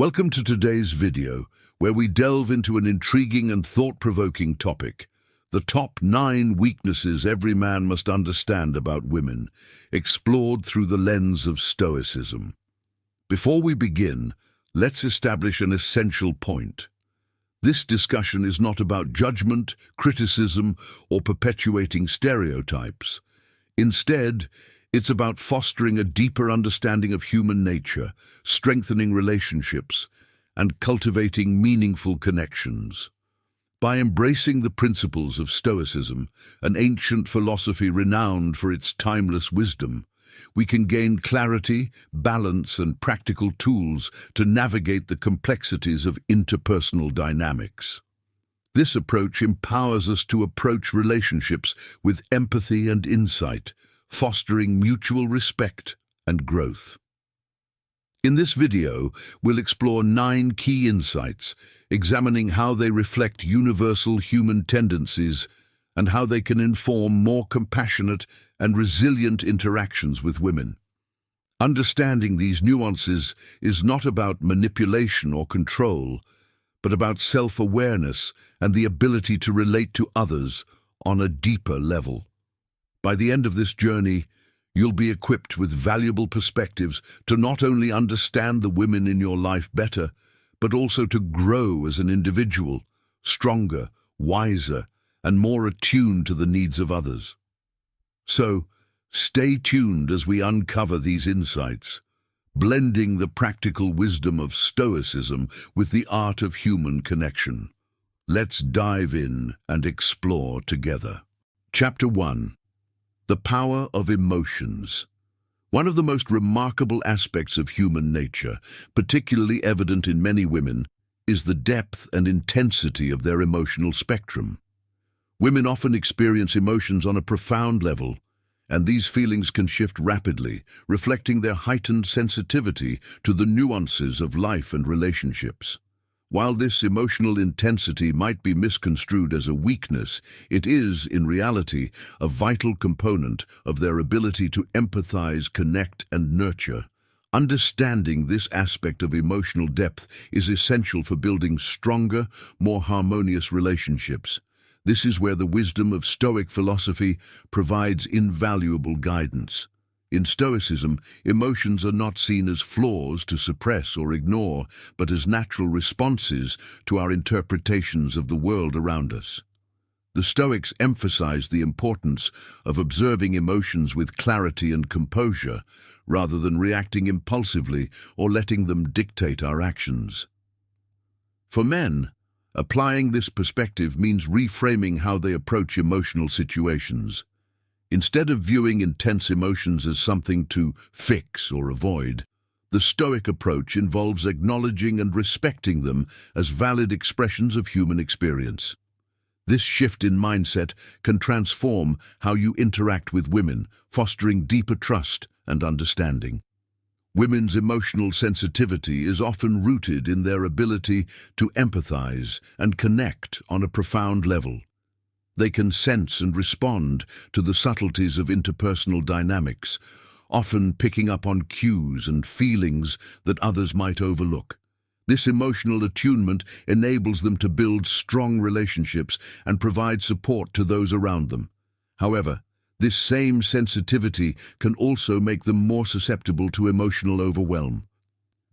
Welcome to today's video, where we delve into an intriguing and thought-provoking topic: the top 9 weaknesses every man must understand about women, explored through the lens of Stoicism. Before we begin, let's establish an essential point. This discussion is not about judgment, criticism, or perpetuating stereotypes. Instead, it's about fostering a deeper understanding of human nature, strengthening relationships, and cultivating meaningful connections. By embracing the principles of Stoicism, an ancient philosophy renowned for its timeless wisdom, we can gain clarity, balance, and practical tools to navigate the complexities of interpersonal dynamics. This approach empowers us to approach relationships with empathy and insight, fostering mutual respect and growth. In this video, we'll explore 9 key insights, examining how they reflect universal human tendencies and how they can inform more compassionate and resilient interactions with women. Understanding these nuances is not about manipulation or control, but about self-awareness and the ability to relate to others on a deeper level. By the end of this journey, you'll be equipped with valuable perspectives to not only understand the women in your life better, but also to grow as an individual, stronger, wiser, and more attuned to the needs of others. So, stay tuned as we uncover these insights, blending the practical wisdom of Stoicism with the art of human connection. Let's dive in and explore together. Chapter 1. The power of emotions. One of the most remarkable aspects of human nature, particularly evident in many women, is the depth and intensity of their emotional spectrum. Women often experience emotions on a profound level, and these feelings can shift rapidly, reflecting their heightened sensitivity to the nuances of life and relationships. While this emotional intensity might be misconstrued as a weakness, it is, in reality, a vital component of their ability to empathize, connect, and nurture. Understanding this aspect of emotional depth is essential for building stronger, more harmonious relationships. This is where the wisdom of Stoic philosophy provides invaluable guidance. In Stoicism, emotions are not seen as flaws to suppress or ignore, but as natural responses to our interpretations of the world around us. The Stoics emphasize the importance of observing emotions with clarity and composure, rather than reacting impulsively or letting them dictate our actions. For men, applying this perspective means reframing how they approach emotional situations. Instead of viewing intense emotions as something to fix or avoid, the Stoic approach involves acknowledging and respecting them as valid expressions of human experience. This shift in mindset can transform how you interact with women, fostering deeper trust and understanding. Women's emotional sensitivity is often rooted in their ability to empathize and connect on a profound level. They can sense and respond to the subtleties of interpersonal dynamics, often picking up on cues and feelings that others might overlook. This emotional attunement enables them to build strong relationships and provide support to those around them. However, this same sensitivity can also make them more susceptible to emotional overwhelm.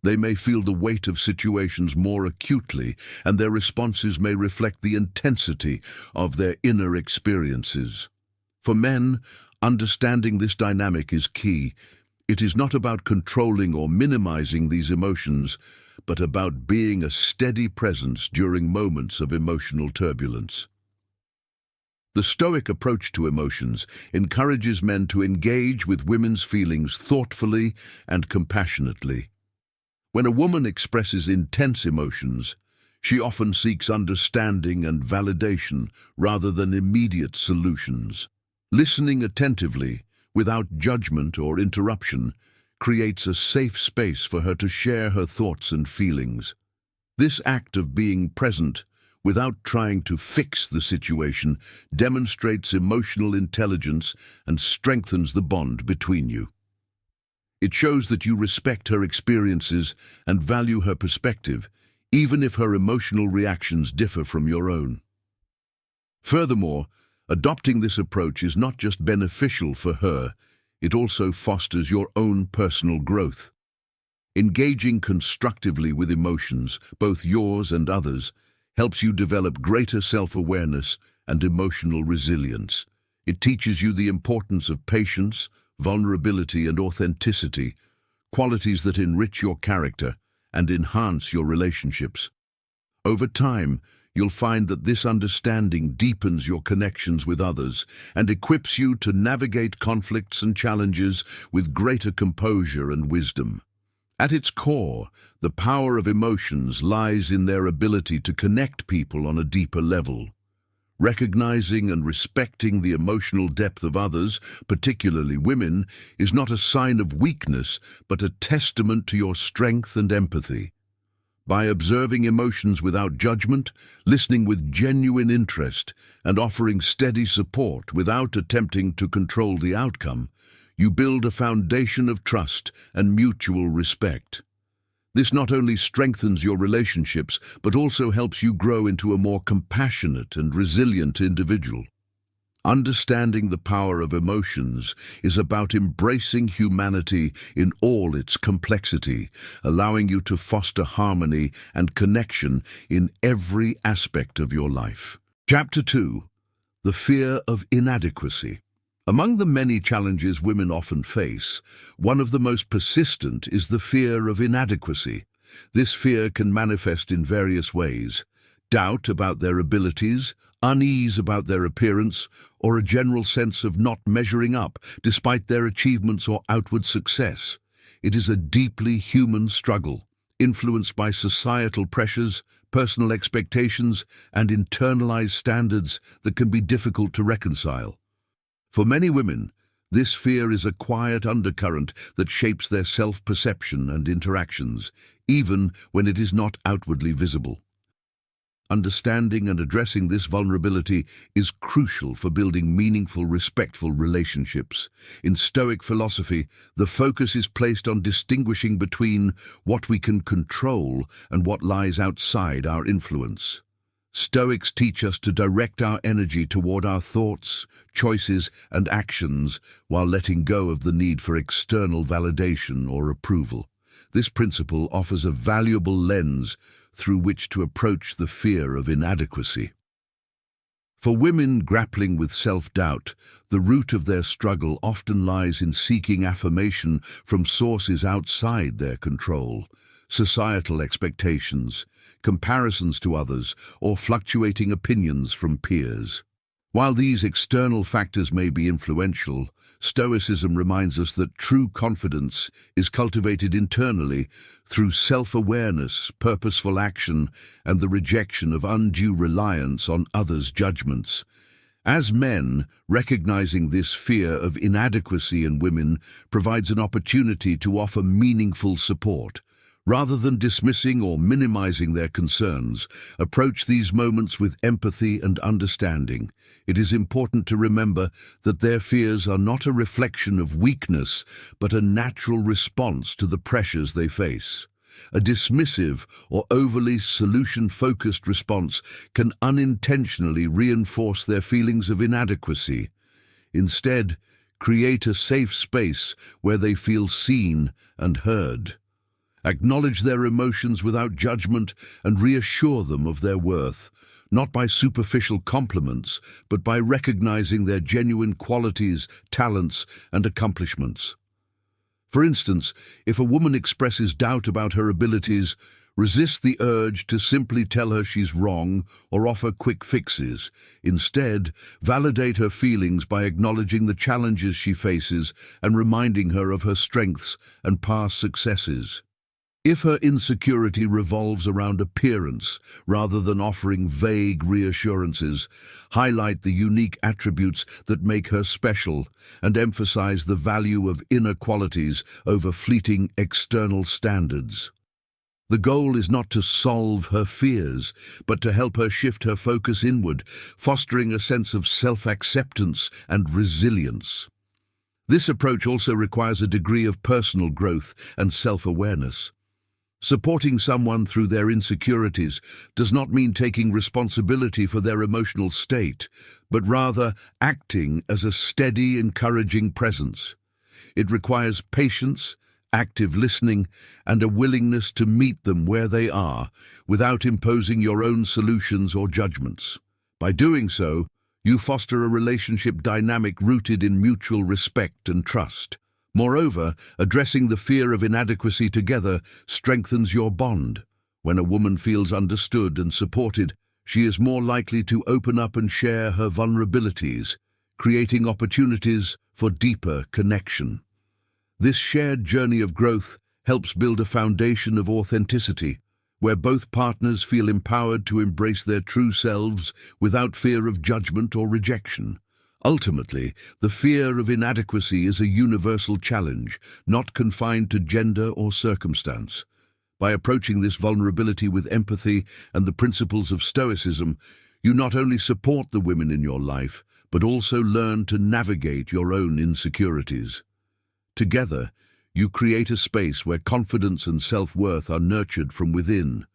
They may feel the weight of situations more acutely, and their responses may reflect the intensity of their inner experiences. For men, understanding this dynamic is key. It is not about controlling or minimizing these emotions, but about being a steady presence during moments of emotional turbulence. The Stoic approach to emotions encourages men to engage with women's feelings thoughtfully and compassionately. When a woman expresses intense emotions, she often seeks understanding and validation rather than immediate solutions. Listening attentively, without judgment or interruption, creates a safe space for her to share her thoughts and feelings. This act of being present, without trying to fix the situation, demonstrates emotional intelligence and strengthens the bond between you. It shows that you respect her experiences and value her perspective, even if her emotional reactions differ from your own. Furthermore, adopting this approach is not just beneficial for her, it also fosters your own personal growth. Engaging constructively with emotions, both yours and others, helps you develop greater self-awareness and emotional resilience. It teaches you the importance of patience, vulnerability, and authenticity, qualities that enrich your character and enhance your relationships. Over time, you'll find that this understanding deepens your connections with others and equips you to navigate conflicts and challenges with greater composure and wisdom. At its core, the power of emotions lies in their ability to connect people on a deeper level. Recognizing and respecting the emotional depth of others, particularly women, is not a sign of weakness, but a testament to your strength and empathy. By observing emotions without judgment, listening with genuine interest, and offering steady support without attempting to control the outcome, you build a foundation of trust and mutual respect. This not only strengthens your relationships, but also helps you grow into a more compassionate and resilient individual. Understanding the power of emotions is about embracing humanity in all its complexity, allowing you to foster harmony and connection in every aspect of your life. Chapter 2. The Fear of Inadequacy. Among the many challenges women often face, one of the most persistent is the fear of inadequacy. This fear can manifest in various ways: doubt about their abilities, unease about their appearance, or a general sense of not measuring up despite their achievements or outward success. It is a deeply human struggle, influenced by societal pressures, personal expectations, and internalized standards that can be difficult to reconcile. For many women, this fear is a quiet undercurrent that shapes their self-perception and interactions, even when it is not outwardly visible. Understanding and addressing this vulnerability is crucial for building meaningful, respectful relationships. In Stoic philosophy, the focus is placed on distinguishing between what we can control and what lies outside our influence. Stoics teach us to direct our energy toward our thoughts, choices, and actions while letting go of the need for external validation or approval. This principle offers a valuable lens through which to approach the fear of inadequacy. For women grappling with self-doubt, the root of their struggle often lies in seeking affirmation from sources outside their control. Societal expectations, comparisons to others, or fluctuating opinions from peers. While these external factors may be influential, Stoicism reminds us that true confidence is cultivated internally through self-awareness, purposeful action, and the rejection of undue reliance on others' judgments. As men, recognizing this fear of inadequacy in women provides an opportunity to offer meaningful support. Rather than dismissing or minimizing their concerns, approach these moments with empathy and understanding. It is important to remember that their fears are not a reflection of weakness, but a natural response to the pressures they face. A dismissive or overly solution-focused response can unintentionally reinforce their feelings of inadequacy. Instead, create a safe space where they feel seen and heard. Acknowledge their emotions without judgment and reassure them of their worth, not by superficial compliments, but by recognizing their genuine qualities, talents, and accomplishments. For instance, if a woman expresses doubt about her abilities, resist the urge to simply tell her she's wrong or offer quick fixes. Instead, validate her feelings by acknowledging the challenges she faces and reminding her of her strengths and past successes. If her insecurity revolves around appearance rather than offering vague reassurances, highlight the unique attributes that make her special and emphasize the value of inner qualities over fleeting external standards. The goal is not to solve her fears, but to help her shift her focus inward, fostering a sense of self-acceptance and resilience. This approach also requires a degree of personal growth and self-awareness. Supporting someone through their insecurities does not mean taking responsibility for their emotional state, but rather acting as a steady, encouraging presence. It requires patience, active listening, and a willingness to meet them where they are without imposing your own solutions or judgments. By doing so, you foster a relationship dynamic rooted in mutual respect and trust. Moreover, addressing the fear of inadequacy together strengthens your bond. When a woman feels understood and supported, she is more likely to open up and share her vulnerabilities, creating opportunities for deeper connection. This shared journey of growth helps build a foundation of authenticity, where both partners feel empowered to embrace their true selves without fear of judgment or rejection. Ultimately, the fear of inadequacy is a universal challenge, not confined to gender or circumstance. By approaching this vulnerability with empathy and the principles of Stoicism, you not only support the women in your life, but also learn to navigate your own insecurities. Together, you create a space where confidence and self-worth are nurtured from within,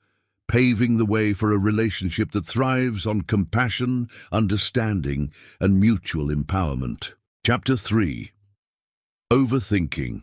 paving the way for a relationship that thrives on compassion, understanding, and mutual empowerment. Chapter 3. Overthinking.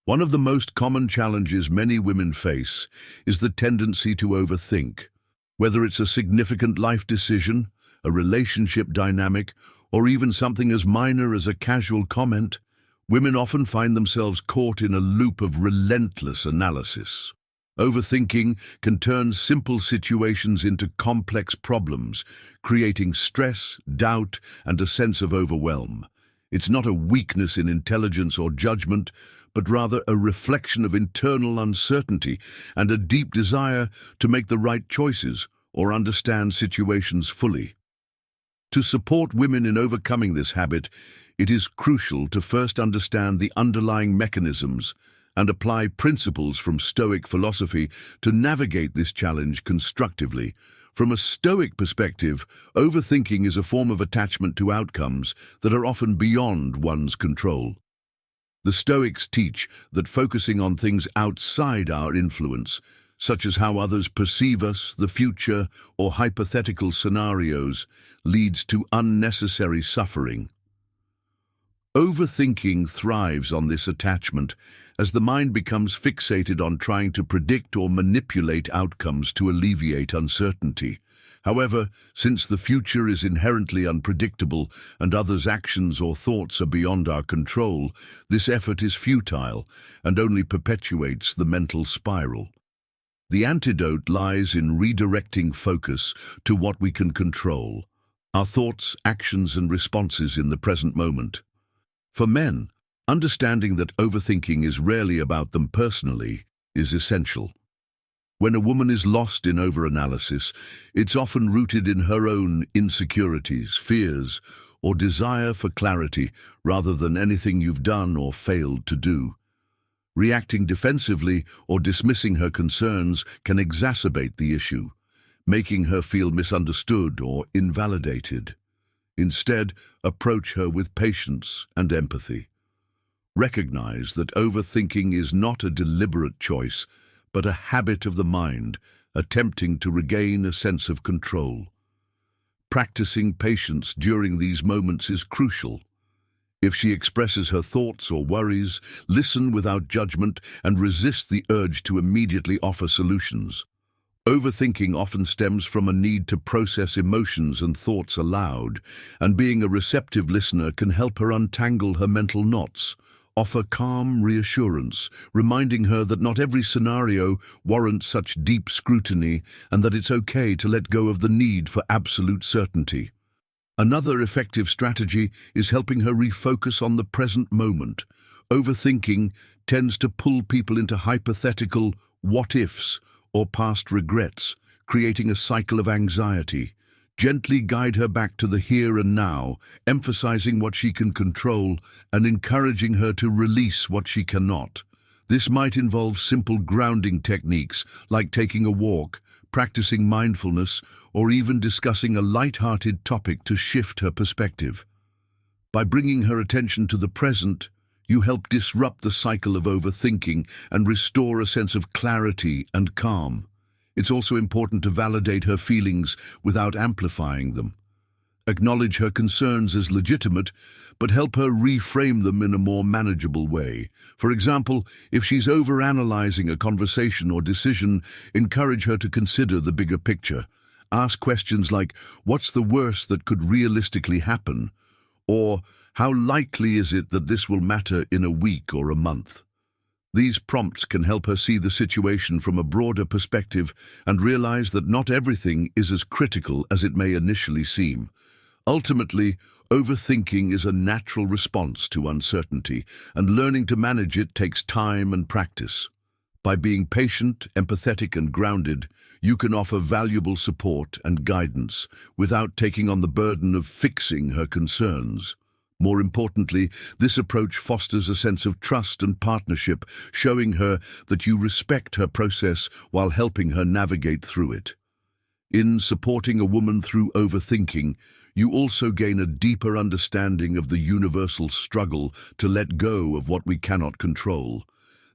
One of the most common challenges many women face is the tendency to overthink. Whether it's a significant life decision, a relationship dynamic, or even something as minor as a casual comment, women often find themselves caught in a loop of relentless analysis. Overthinking can turn simple situations into complex problems, creating stress, doubt, and a sense of overwhelm. It's not a weakness in intelligence or judgment, but rather a reflection of internal uncertainty and a deep desire to make the right choices or understand situations fully. To support women in overcoming this habit, it is crucial to first understand the underlying mechanisms and apply principles from Stoic philosophy to navigate this challenge constructively. From a Stoic perspective, overthinking is a form of attachment to outcomes that are often beyond one's control. The Stoics teach that focusing on things outside our influence, such as how others perceive us, the future, or hypothetical scenarios, leads to unnecessary suffering. Overthinking thrives on this attachment as the mind becomes fixated on trying to predict or manipulate outcomes to alleviate uncertainty. However, since the future is inherently unpredictable and others' actions or thoughts are beyond our control, this effort is futile and only perpetuates the mental spiral. The antidote lies in redirecting focus to what we can control: our thoughts, actions, and responses in the present moment. For men, understanding that overthinking is rarely about them personally is essential. When a woman is lost in overanalysis, it's often rooted in her own insecurities, fears, or desire for clarity rather than anything you've done or failed to do. Reacting defensively or dismissing her concerns can exacerbate the issue, making her feel misunderstood or invalidated. Instead, approach her with patience and empathy. Recognize that overthinking is not a deliberate choice, but a habit of the mind, attempting to regain a sense of control. Practicing patience during these moments is crucial. If she expresses her thoughts or worries, listen without judgment and resist the urge to immediately offer solutions. Overthinking often stems from a need to process emotions and thoughts aloud, and being a receptive listener can help her untangle her mental knots. Offer calm reassurance, reminding her that not every scenario warrants such deep scrutiny and that it's okay to let go of the need for absolute certainty. Another effective strategy is helping her refocus on the present moment. Overthinking tends to pull people into hypothetical what-ifs or past regrets, creating a cycle of anxiety. Gently guide her back to the here and now, emphasizing what she can control and encouraging her to release what she cannot. This might involve simple grounding techniques like taking a walk, practicing mindfulness, or even discussing a light-hearted topic to shift her perspective. By bringing her attention to the present, you help disrupt the cycle of overthinking and restore a sense of clarity and calm. It's also important to validate her feelings without amplifying them. Acknowledge her concerns as legitimate, but help her reframe them in a more manageable way. For example, if she's overanalyzing a conversation or decision, encourage her to consider the bigger picture. Ask questions like, what's the worst that could realistically happen? Or, how likely is it that this will matter in a week or a month? These prompts can help her see the situation from a broader perspective and realize that not everything is as critical as it may initially seem. Ultimately, overthinking is a natural response to uncertainty, and learning to manage it takes time and practice. By being patient, empathetic, and grounded, you can offer valuable support and guidance without taking on the burden of fixing her concerns. More importantly, this approach fosters a sense of trust and partnership, showing her that you respect her process while helping her navigate through it. In supporting a woman through overthinking, you also gain a deeper understanding of the universal struggle to let go of what we cannot control.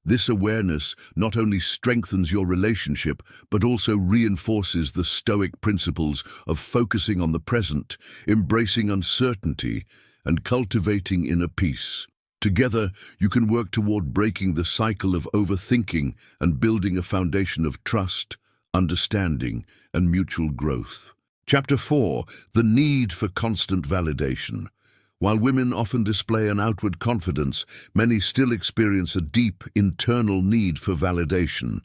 This awareness not only strengthens your relationship, but also reinforces the Stoic principles of focusing on the present, embracing uncertainty, and cultivating inner peace. Together, you can work toward breaking the cycle of overthinking and building a foundation of trust, understanding, and mutual growth. Chapter 4. The need for constant validation. While women often display an outward confidence, many still experience a deep internal need for validation.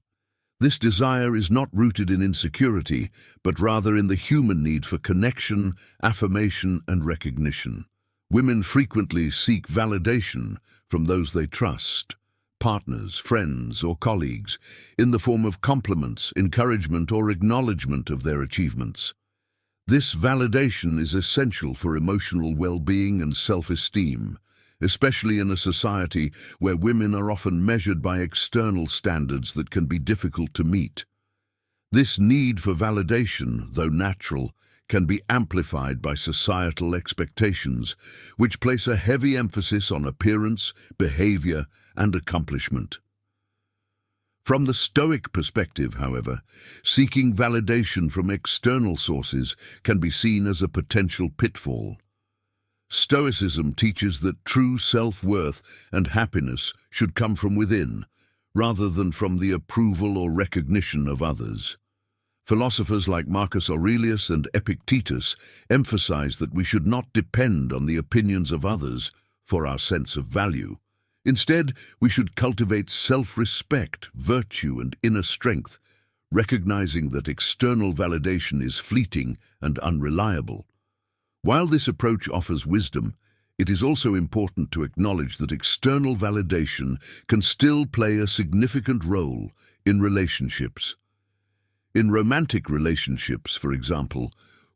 This desire is not rooted in insecurity, but rather in the human need for connection, affirmation, and recognition. Women frequently seek validation from those they trust, partners, friends, or colleagues, in the form of compliments, encouragement, or acknowledgement of their achievements. This validation is essential for emotional well-being and self-esteem, especially in a society where women are often measured by external standards that can be difficult to meet. This need for validation, though natural, can be amplified by societal expectations, which place a heavy emphasis on appearance, behavior, and accomplishment. From the Stoic perspective, however, seeking validation from external sources can be seen as a potential pitfall. Stoicism teaches that true self-worth and happiness should come from within, rather than from the approval or recognition of others. Philosophers like Marcus Aurelius and Epictetus emphasize that we should not depend on the opinions of others for our sense of value. Instead, we should cultivate self-respect, virtue, and inner strength, recognizing that external validation is fleeting and unreliable. While this approach offers wisdom, it is also important to acknowledge that external validation can still play a significant role in relationships. In romantic relationships, for example,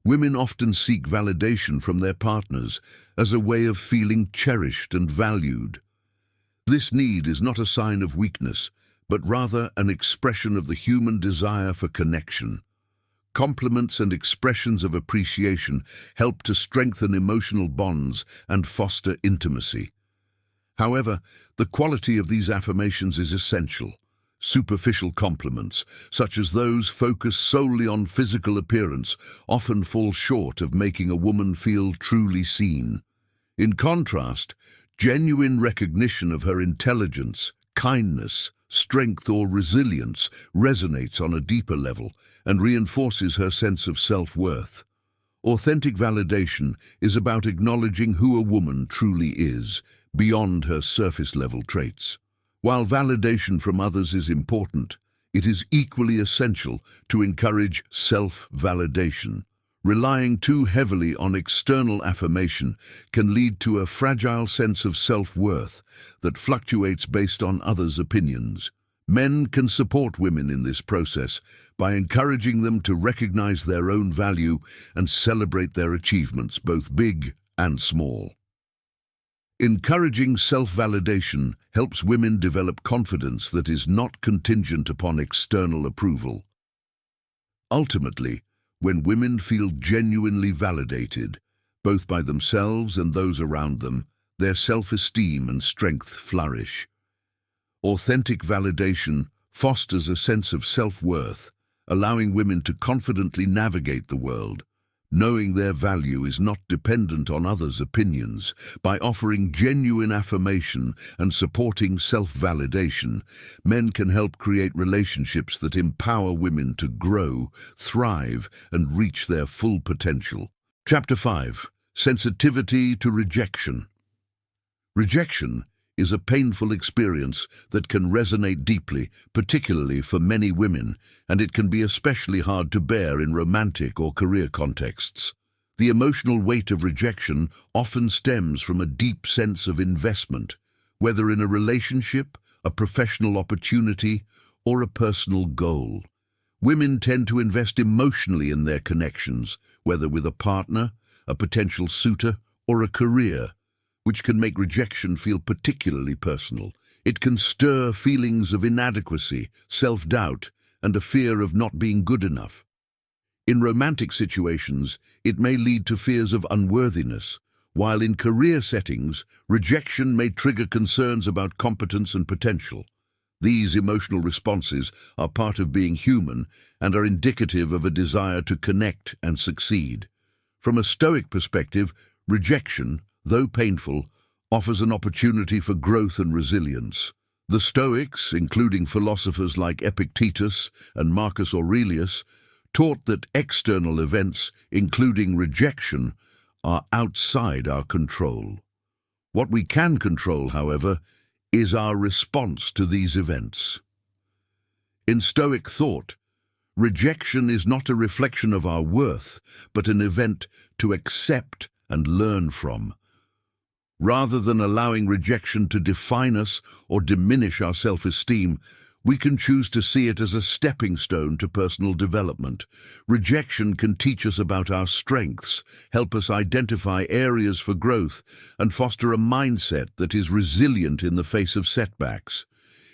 women often seek validation from their partners as a way of feeling cherished and valued. This need is not a sign of weakness, but rather an expression of the human desire for connection. Compliments and expressions of appreciation help to strengthen emotional bonds and foster intimacy. However, the quality of these affirmations is essential. Superficial compliments, such as those focused solely on physical appearance, often fall short of making a woman feel truly seen. In contrast, genuine recognition of her intelligence, kindness, strength, or resilience resonates on a deeper level and reinforces her sense of self-worth. Authentic validation is about acknowledging who a woman truly is, beyond her surface-level traits. While validation from others is important, it is equally essential to encourage self-validation. Relying too heavily on external affirmation can lead to a fragile sense of self-worth that fluctuates based on others' opinions. Men can support women in this process by encouraging them to recognize their own value and celebrate their achievements, both big and small. Encouraging self-validation helps women develop confidence that is not contingent upon external approval. Ultimately, when women feel genuinely validated, Both by themselves and those around them, their self-esteem and strength flourish. Authentic validation fosters a sense of self-worth, allowing women to confidently navigate the world, knowing their value is not dependent on others' opinions. By offering genuine affirmation and supporting self-validation, men can help create relationships that empower women to grow, thrive, and reach their full potential. Chapter 5. Sensitivity to rejection. Rejection is a painful experience that can resonate deeply, particularly for many women, and it can be especially hard to bear in romantic or career contexts. The emotional weight of rejection often stems from a deep sense of investment, whether in a relationship, a professional opportunity, or a personal goal. Women tend to invest emotionally in their connections, whether with a partner, a potential suitor, or a career, which can make rejection feel particularly personal. It can stir feelings of inadequacy, self-doubt, and a fear of not being good enough. In romantic situations, it may lead to fears of unworthiness, while in career settings, rejection may trigger concerns about competence and potential. These emotional responses are part of being human and are indicative of a desire to connect and succeed. From a Stoic perspective, rejection, though painful, offers an opportunity for growth and resilience. The Stoics, including philosophers like Epictetus and Marcus Aurelius, taught that external events, including rejection, are outside our control. What we can control, however, is our response to these events. In Stoic thought, rejection is not a reflection of our worth, but an event to accept and learn from. Rather than allowing rejection to define us or diminish our self-esteem, we can choose to see it as a stepping stone to personal development. Rejection can teach us about our strengths, help us identify areas for growth, and foster a mindset that is resilient in the face of setbacks.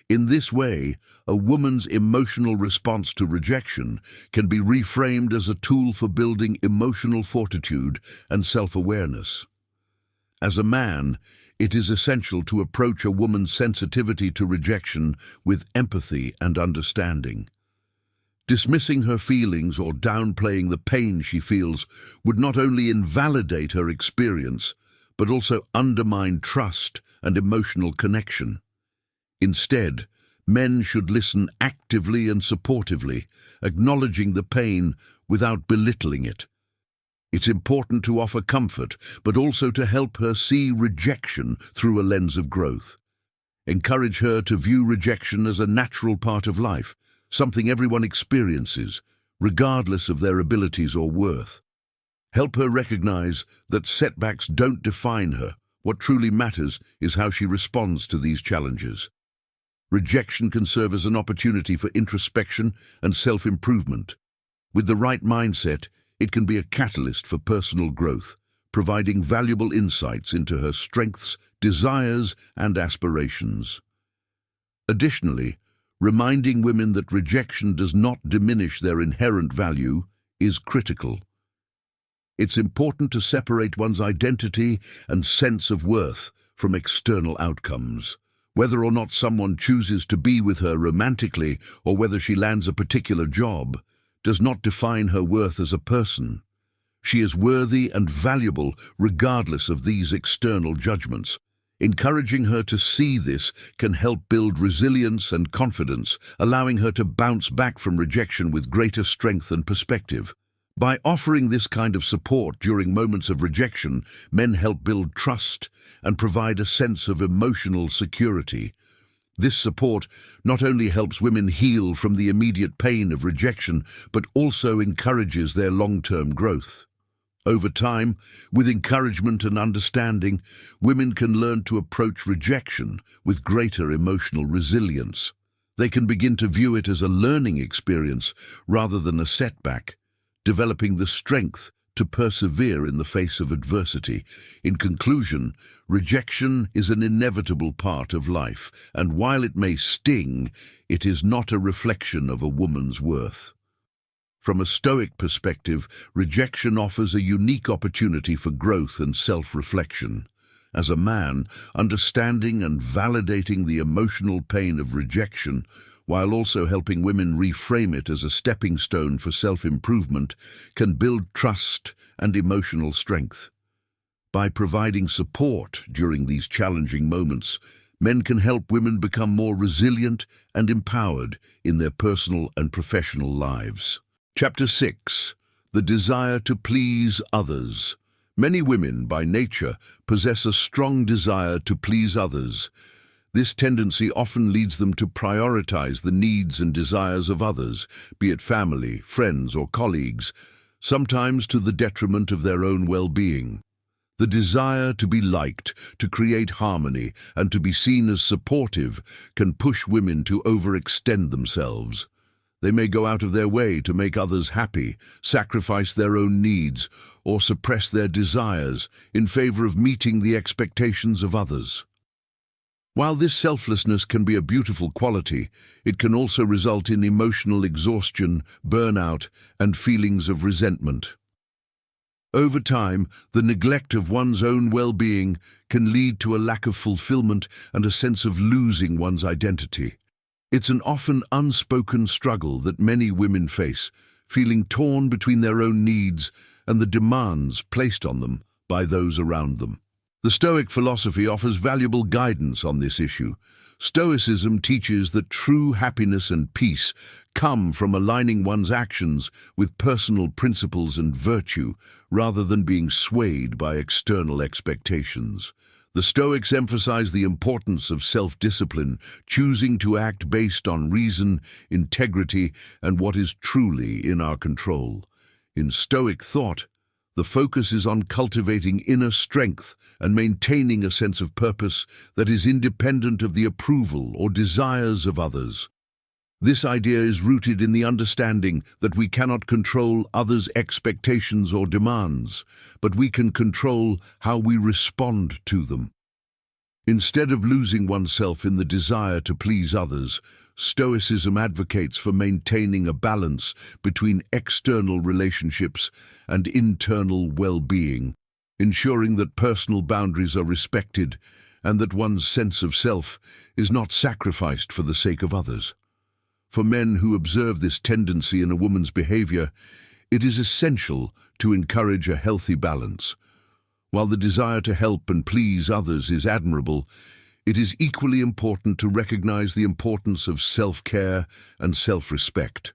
In this way, a woman's emotional response to rejection can be reframed as a tool for building emotional fortitude and self-awareness. As a man, it is essential to approach a woman's sensitivity to rejection with empathy and understanding. Dismissing her feelings or downplaying the pain she feels would not only invalidate her experience, but also undermine trust and emotional connection. Instead, men should listen actively and supportively, acknowledging the pain without belittling it. It's important to offer comfort, but also to help her see rejection through a lens of growth. Encourage her to view rejection as a natural part of life, something everyone experiences, regardless of their abilities or worth. Help her recognize that setbacks don't define her. What truly matters is how she responds to these challenges. Rejection can serve as an opportunity for introspection and self-improvement. With the right mindset, it can be a catalyst for personal growth, providing valuable insights into her strengths, desires, and aspirations. Additionally, reminding women that rejection does not diminish their inherent value is critical. It's important to separate one's identity and sense of worth from external outcomes. Whether or not someone chooses to be with her romantically or whether she lands a particular job does not define her worth as a person. She is worthy and valuable regardless of these external judgments. Encouraging her to see this can help build resilience and confidence, allowing her to bounce back from rejection with greater strength and perspective. By offering this kind of support during moments of rejection, men help build trust and provide a sense of emotional security. This support not only helps women heal from the immediate pain of rejection, but also encourages their long-term growth. Over time, with encouragement and understanding, women can learn to approach rejection with greater emotional resilience. They can begin to view it as a learning experience rather than a setback, developing the strength to persevere in the face of adversity. In conclusion, rejection is an inevitable part of life, and while it may sting, it is not a reflection of a woman's worth. From a Stoic perspective, rejection offers a unique opportunity for growth and self-reflection. As a man, understanding and validating the emotional pain of rejection, while also helping women reframe it as a stepping stone for self-improvement, can build trust and emotional strength. By providing support during these challenging moments, men can help women become more resilient and empowered in their personal and professional lives. Chapter 6. The desire to please others. Many women, by nature, possess a strong desire to please others. This tendency often leads them to prioritize the needs and desires of others, be it family, friends, or colleagues, sometimes to the detriment of their own well-being. The desire to be liked, to create harmony, and to be seen as supportive can push women to overextend themselves. They may go out of their way to make others happy, sacrifice their own needs, or suppress their desires in favor of meeting the expectations of others. While this selflessness can be a beautiful quality, it can also result in emotional exhaustion, burnout, and feelings of resentment. Over time, the neglect of one's own well-being can lead to a lack of fulfillment and a sense of losing one's identity. It's an often unspoken struggle that many women face, feeling torn between their own needs and the demands placed on them by those around them. The Stoic philosophy offers valuable guidance on this issue. Stoicism teaches that true happiness and peace come from aligning one's actions with personal principles and virtue, rather than being swayed by external expectations. The Stoics emphasize the importance of self-discipline, choosing to act based on reason, integrity, and what is truly in our control. In Stoic thought, the focus is on cultivating inner strength and maintaining a sense of purpose that is independent of the approval or desires of others. This idea is rooted in the understanding that we cannot control others' expectations or demands, but we can control how we respond to them. Instead of losing oneself in the desire to please others, Stoicism advocates for maintaining a balance between external relationships and internal well-being, ensuring that personal boundaries are respected and that one's sense of self is not sacrificed for the sake of others. For men who observe this tendency in a woman's behavior, it is essential to encourage a healthy balance. While the desire to help and please others is admirable, it is equally important to recognize the importance of self-care and self-respect.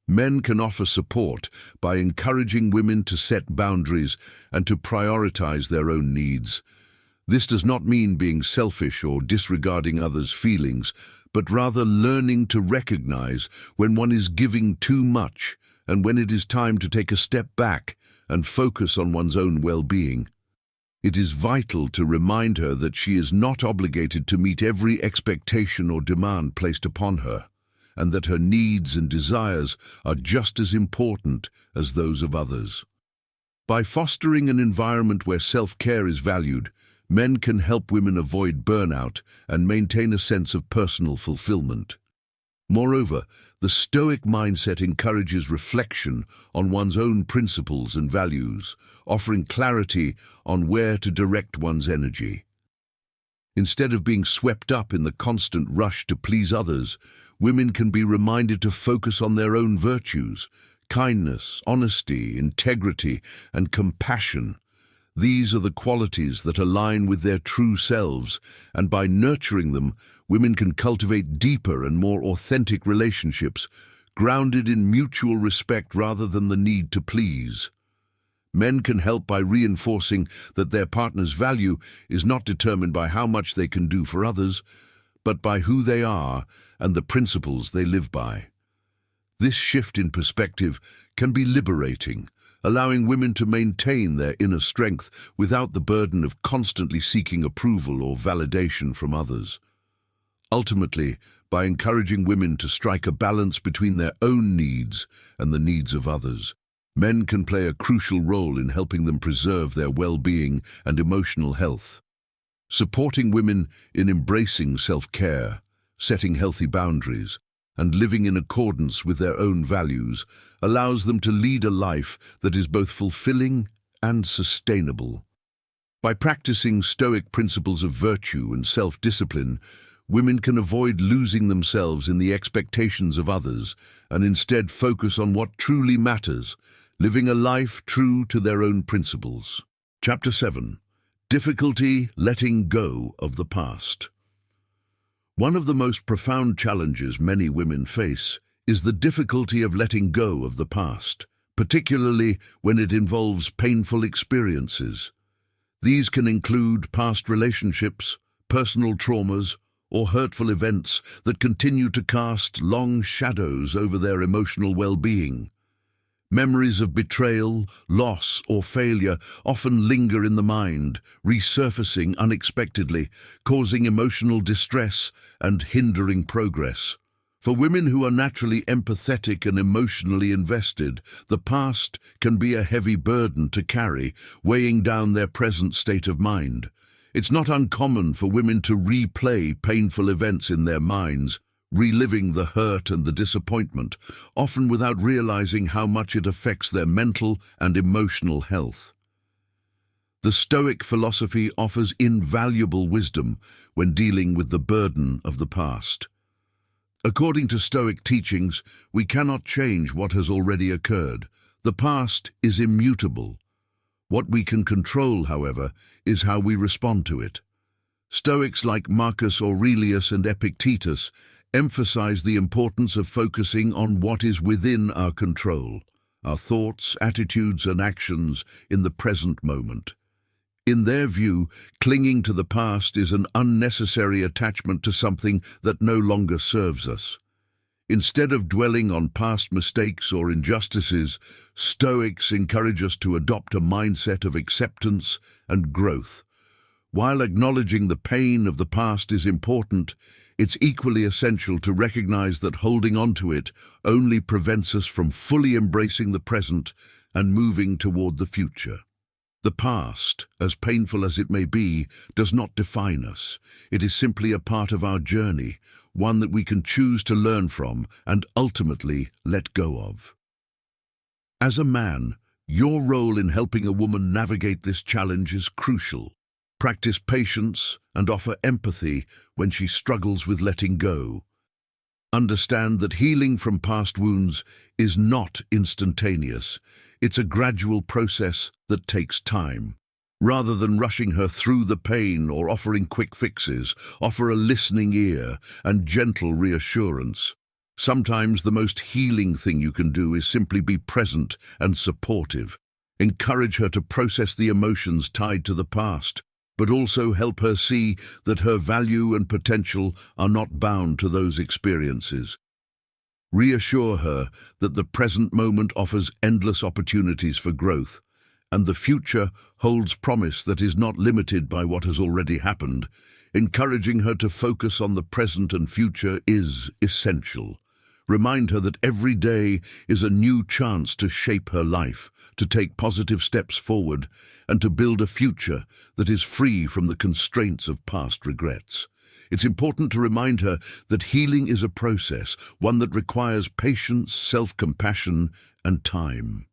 Men can offer support by encouraging women to set boundaries and to prioritize their own needs. This does not mean being selfish or disregarding others' feelings, but rather learning to recognize when one is giving too much and when it is time to take a step back and focus on one's own well-being. It is vital to remind her that she is not obligated to meet every expectation or demand placed upon her, and that her needs and desires are just as important as those of others. By fostering an environment where self-care is valued, men can help women avoid burnout and maintain a sense of personal fulfillment. Moreover, the Stoic mindset encourages reflection on one's own principles and values, offering clarity on where to direct one's energy. Instead of being swept up in the constant rush to please others, women can be reminded to focus on their own virtues: kindness, honesty, integrity, and compassion. These are the qualities that align with their true selves, and by nurturing them, women can cultivate deeper and more authentic relationships, grounded in mutual respect rather than the need to please. Men can help by reinforcing that their partner's value is not determined by how much they can do for others, but by who they are and the principles they live by. This shift in perspective can be liberating, allowing women to maintain their inner strength without the burden of constantly seeking approval or validation from others. Ultimately, by encouraging women to strike a balance between their own needs and the needs of others, men can play a crucial role in helping them preserve their well-being and emotional health. Supporting women in embracing self-care, setting healthy boundaries, and living in accordance with their own values allows them to lead a life that is both fulfilling and sustainable. By practicing Stoic principles of virtue and self-discipline, women can avoid losing themselves in the expectations of others and instead focus on what truly matters, living a life true to their own principles. Chapter 7. Difficulty letting go of the past. One of the most profound challenges many women face is the difficulty of letting go of the past, particularly when it involves painful experiences. These can include past relationships, personal traumas, or hurtful events that continue to cast long shadows over their emotional well-being. Memories of betrayal, loss, or failure often linger in the mind, resurfacing unexpectedly, causing emotional distress and hindering progress. For women who are naturally empathetic and emotionally invested, the past can be a heavy burden to carry, weighing down their present state of mind. It's not uncommon for women to replay painful events in their minds, reliving the hurt and the disappointment, often without realizing how much it affects their mental and emotional health. The Stoic philosophy offers invaluable wisdom when dealing with the burden of the past. According to Stoic teachings, we cannot change what has already occurred. The past is immutable. What we can control, however, is how we respond to it. Stoics like Marcus Aurelius and Epictetus emphasize the importance of focusing on what is within our control, our thoughts, attitudes, and actions in the present moment. In their view, clinging to the past is an unnecessary attachment to something that no longer serves us. Instead of dwelling on past mistakes or injustices, Stoics encourage us to adopt a mindset of acceptance and growth. While acknowledging the pain of the past is important, it's equally essential to recognize that holding on to it only prevents us from fully embracing the present and moving toward the future. The past, as painful as it may be, does not define us. It is simply a part of our journey, one that we can choose to learn from and ultimately let go of. As a man, your role in helping a woman navigate this challenge is crucial. Practice patience and offer empathy when she struggles with letting go. Understand that healing from past wounds is not instantaneous. It's a gradual process that takes time. Rather than rushing her through the pain or offering quick fixes, offer a listening ear and gentle reassurance. Sometimes the most healing thing you can do is simply be present and supportive. Encourage her to process the emotions tied to the past, but also help her see that her value and potential are not bound to those experiences. Reassure her that the present moment offers endless opportunities for growth, and the future holds promise that is not limited by what has already happened. Encouraging her to focus on the present and future is essential. Remind her that every day is a new chance to shape her life, to take positive steps forward, and to build a future that is free from the constraints of past regrets. It's important to remind her that healing is a process, one that requires patience, self-compassion, and time.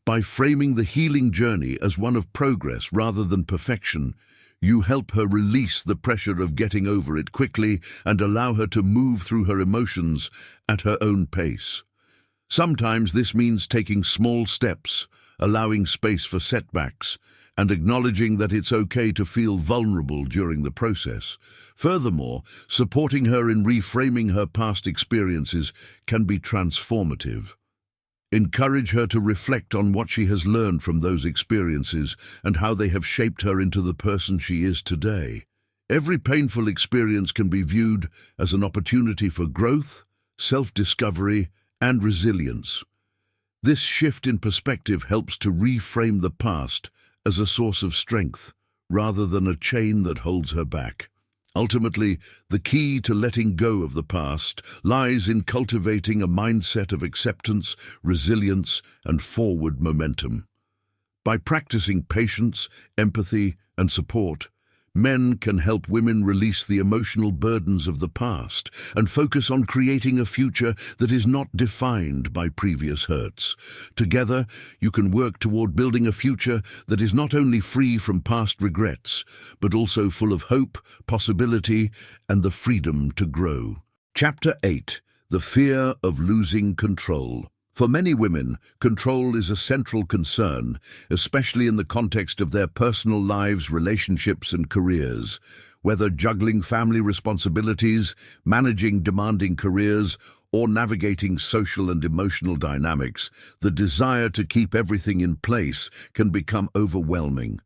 By framing the healing journey as one of progress rather than perfection, you help her release the pressure of getting over it quickly and allow her to move through her emotions at her own pace. Sometimes this means taking small steps, allowing space for setbacks, and acknowledging that it's okay to feel vulnerable during the process. Furthermore, supporting her in reframing her past experiences can be transformative. Encourage her to reflect on what she has learned from those experiences and how they have shaped her into the person she is today. Every painful experience can be viewed as an opportunity for growth, self-discovery, and resilience. This shift in perspective helps to reframe the past as a source of strength, rather than a chain that holds her back. Ultimately, the key to letting go of the past lies in cultivating a mindset of acceptance, resilience, and forward momentum. By practicing patience, empathy, and support, Men can help women release the emotional burdens of the past and focus on creating a future that is not defined by previous hurts. Together, you can work toward building a future that is not only free from past regrets, but also full of hope, possibility, and the freedom to grow. Chapter 8. The Fear of Losing Control. For many women, control is a central concern, especially in the context of their personal lives, relationships, and careers. Whether juggling family responsibilities, managing demanding careers, or navigating social and emotional dynamics, the desire to keep everything in place can become overwhelming.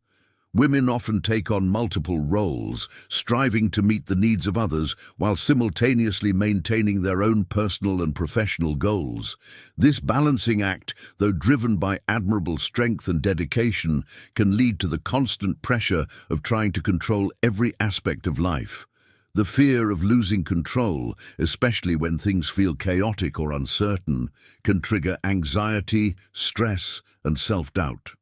Women often take on multiple roles, striving to meet the needs of others while simultaneously maintaining their own personal and professional goals. This balancing act, though driven by admirable strength and dedication, can lead to the constant pressure of trying to control every aspect of life. The fear of losing control, especially when things feel chaotic or uncertain, can trigger anxiety, stress, and self-doubt.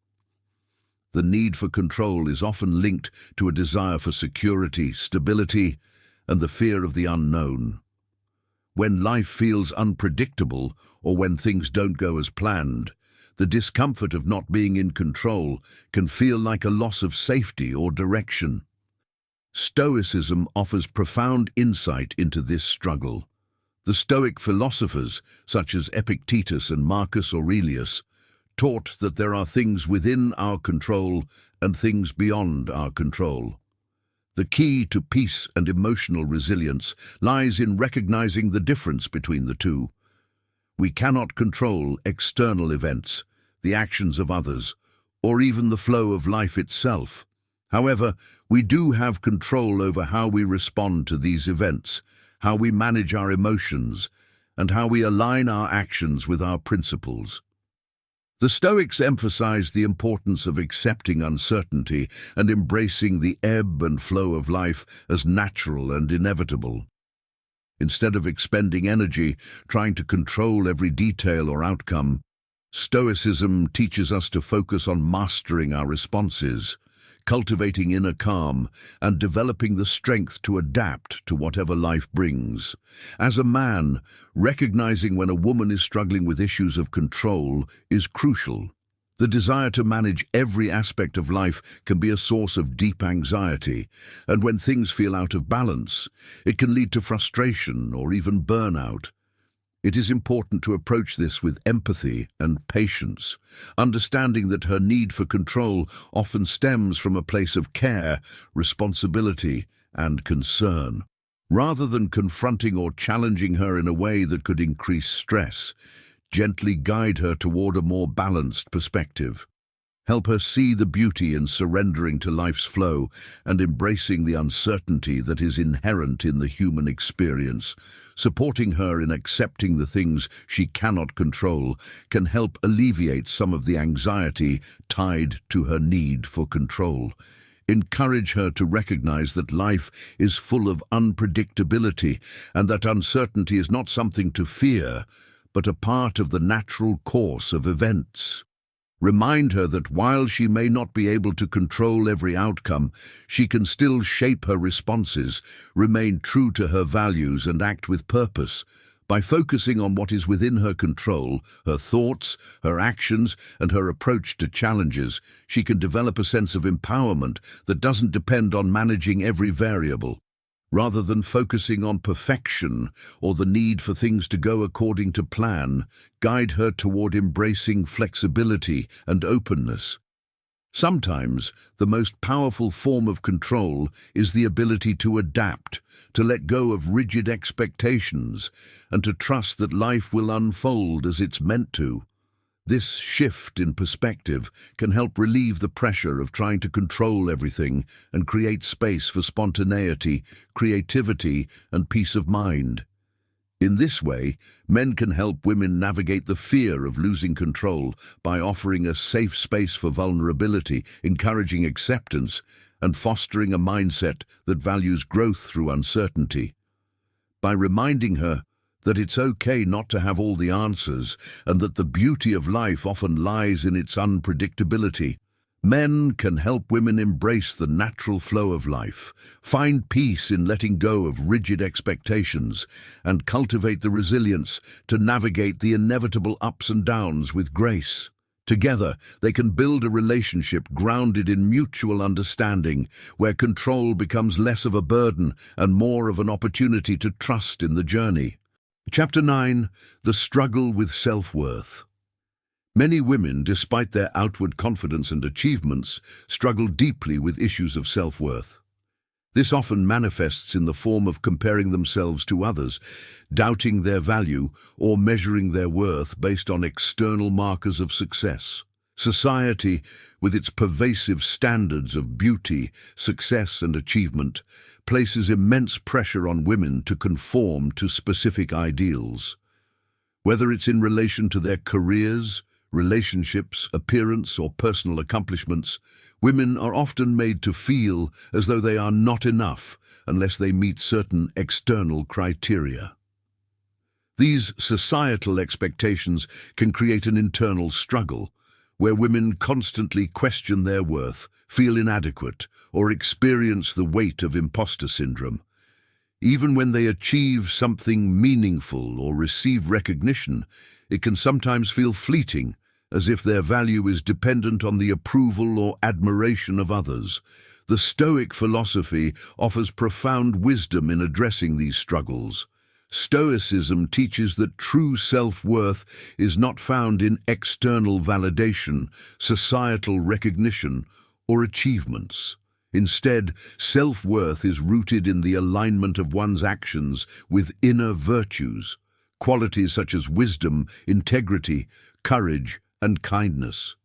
The need for control is often linked to a desire for security, stability, and the fear of the unknown. When life feels unpredictable or when things don't go as planned, the discomfort of not being in control can feel like a loss of safety or direction. Stoicism offers profound insight into this struggle. The Stoic philosophers, such as Epictetus and Marcus Aurelius, taught that there are things within our control and things beyond our control. The key to peace and emotional resilience lies in recognizing the difference between the two. We cannot control external events, the actions of others, or even the flow of life itself. However, we do have control over how we respond to these events, how we manage our emotions, and how we align our actions with our principles. The Stoics emphasized the importance of accepting uncertainty and embracing the ebb and flow of life as natural and inevitable. Instead of expending energy trying to control every detail or outcome, Stoicism teaches us to focus on mastering our responses, cultivating inner calm, and developing the strength to adapt to whatever life brings. As a man, recognizing when a woman is struggling with issues of control is crucial. The desire to manage every aspect of life can be a source of deep anxiety, and when things feel out of balance, it can lead to frustration or even burnout. It is important to approach this with empathy and patience, understanding that her need for control often stems from a place of care, responsibility, and concern. Rather than confronting or challenging her in a way that could increase stress, gently guide her toward a more balanced perspective. Help her see the beauty in surrendering to life's flow and embracing the uncertainty that is inherent in the human experience. Supporting her in accepting the things she cannot control can help alleviate some of the anxiety tied to her need for control. Encourage her to recognize that life is full of unpredictability and that uncertainty is not something to fear, but a part of the natural course of events. Remind her that while she may not be able to control every outcome, she can still shape her responses, remain true to her values, and act with purpose. By focusing on what is within her control, her thoughts, her actions, and her approach to challenges, she can develop a sense of empowerment that doesn't depend on managing every variable. Rather than focusing on perfection or the need for things to go according to plan, guide her toward embracing flexibility and openness. Sometimes, the most powerful form of control is the ability to adapt, to let go of rigid expectations, and to trust that life will unfold as it's meant to. This shift in perspective can help relieve the pressure of trying to control everything and create space for spontaneity, creativity, and peace of mind. In this way, men can help women navigate the fear of losing control by offering a safe space for vulnerability, encouraging acceptance, and fostering a mindset that values growth through uncertainty. By reminding her that it's okay not to have all the answers and that the beauty of life often lies in its unpredictability, Men can help women embrace the natural flow of life, find peace in letting go of rigid expectations, and cultivate the resilience to navigate the inevitable ups and downs with grace. Together, they can build a relationship grounded in mutual understanding, where control becomes less of a burden and more of an opportunity to trust in the journey. Chapter 9. The Struggle with Self-Worth. Many women, despite their outward confidence and achievements, struggle deeply with issues of self-worth. This often manifests in the form of comparing themselves to others, doubting their value, or measuring their worth based on external markers of success. Society, with its pervasive standards of beauty, success, and achievement, places immense pressure on women to conform to specific ideals. Whether it's in relation to their careers, relationships, appearance, or personal accomplishments, women are often made to feel as though they are not enough unless they meet certain external criteria. These societal expectations can create an internal struggle, where women constantly question their worth, feel inadequate, or experience the weight of imposter syndrome. Even when they achieve something meaningful or receive recognition, it can sometimes feel fleeting, as if their value is dependent on the approval or admiration of others. The Stoic philosophy offers profound wisdom in addressing these struggles. Stoicism teaches that true self-worth is not found in external validation, societal recognition, or achievements. Instead, self-worth is rooted in the alignment of one's actions with inner virtues, qualities such as wisdom, integrity, courage, and kindness.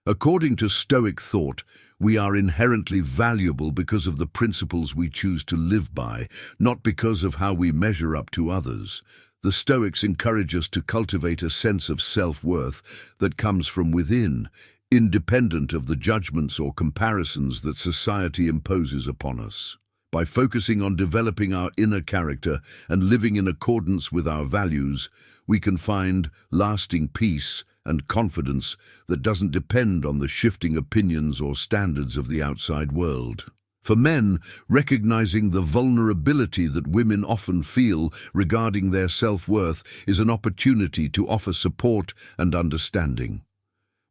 According to Stoic thought, we are inherently valuable because of the principles we choose to live by, not because of how we measure up to others. The Stoics encourage us to cultivate a sense of self-worth that comes from within, independent of the judgments or comparisons that society imposes upon us. By focusing on developing our inner character and living in accordance with our values, we can find lasting peace and confidence that doesn't depend on the shifting opinions or standards of the outside world. For men, recognizing the vulnerability that women often feel regarding their self-worth is an opportunity to offer support and understanding.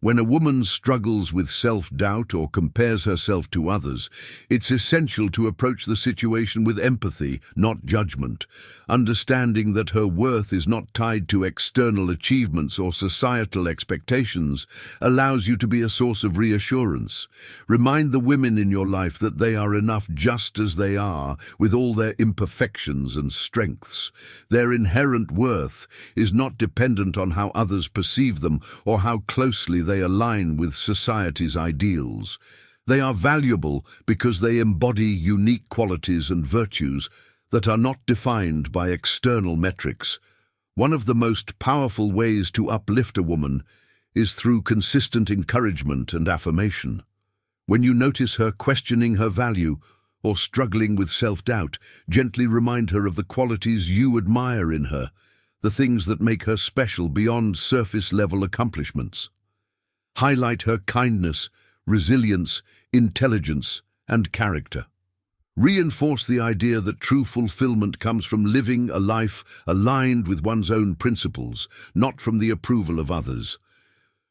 When a woman struggles with self-doubt or compares herself to others, it's essential to approach the situation with empathy, not judgment, understanding that her worth is not tied to external achievements or societal expectations allows you to be a source of reassurance. Remind the women in your life that they are enough just as they are, with all their imperfections and strengths. Their inherent worth is not dependent on how others perceive them or how closely they align with society's ideals. They are valuable because they embody unique qualities and virtues that are not defined by external metrics. One of the most powerful ways to uplift a woman is through consistent encouragement and affirmation. When you notice her questioning her value or struggling with self-doubt, gently remind her of the qualities you admire in her, the things that make her special beyond surface-level accomplishments. Highlight her kindness, resilience, intelligence, and character. Reinforce the idea that true fulfillment comes from living a life aligned with one's own principles, not from the approval of others.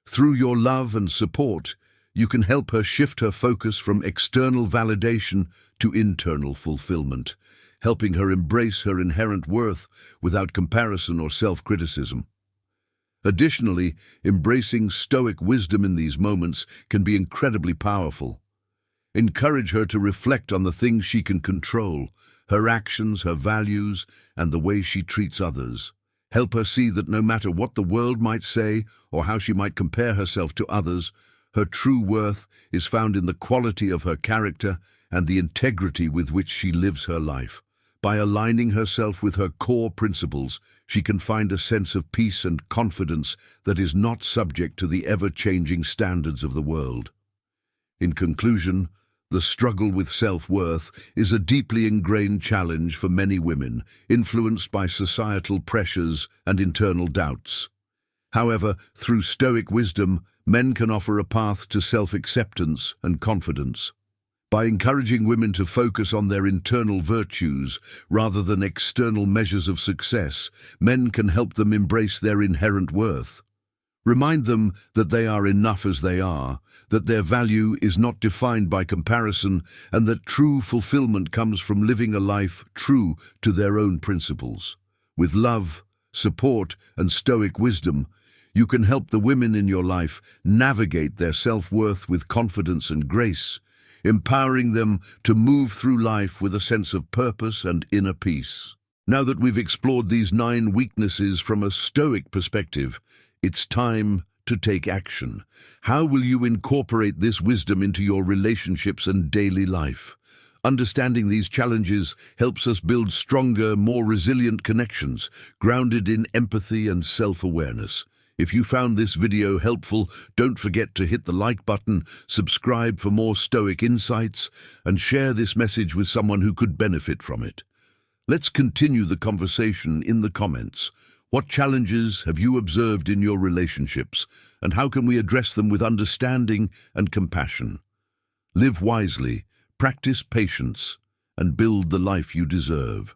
Through your love and support, you can help her shift her focus from external validation to internal fulfillment, helping her embrace her inherent worth without comparison or self-criticism. Additionally, embracing Stoic wisdom in these moments can be incredibly powerful. Encourage her to reflect on the things she can control, her actions, her values, and the way she treats others. Help her see that no matter what the world might say or how she might compare herself to others, her true worth is found in the quality of her character and the integrity with which she lives her life. By aligning herself with her core principles, she can find a sense of peace and confidence that is not subject to the ever-changing standards of the world. In conclusion, the struggle with self-worth is a deeply ingrained challenge for many women, influenced by societal pressures and internal doubts. However, through Stoic wisdom, men can offer a path to self-acceptance and confidence. By encouraging women to focus on their internal virtues rather than external measures of success, men can help them embrace their inherent worth. Remind them that they are enough as they are, that their value is not defined by comparison, and that true fulfillment comes from living a life true to their own principles. With love, support, and Stoic wisdom, you can help the women in your life navigate their self-worth with confidence and grace, empowering them to move through life with a sense of purpose and inner peace. Now that we've explored these 9 weaknesses from a Stoic perspective, it's time to take action. How will you incorporate this wisdom into your relationships and daily life? Understanding these challenges helps us build stronger, more resilient connections, grounded in empathy and self-awareness. If you found this video helpful, don't forget to hit the like button, subscribe for more Stoic insights, and share this message with someone who could benefit from it. Let's continue the conversation in the comments. What challenges have you observed in your relationships, and how can we address them with understanding and compassion? Live wisely, practice patience, and build the life you deserve.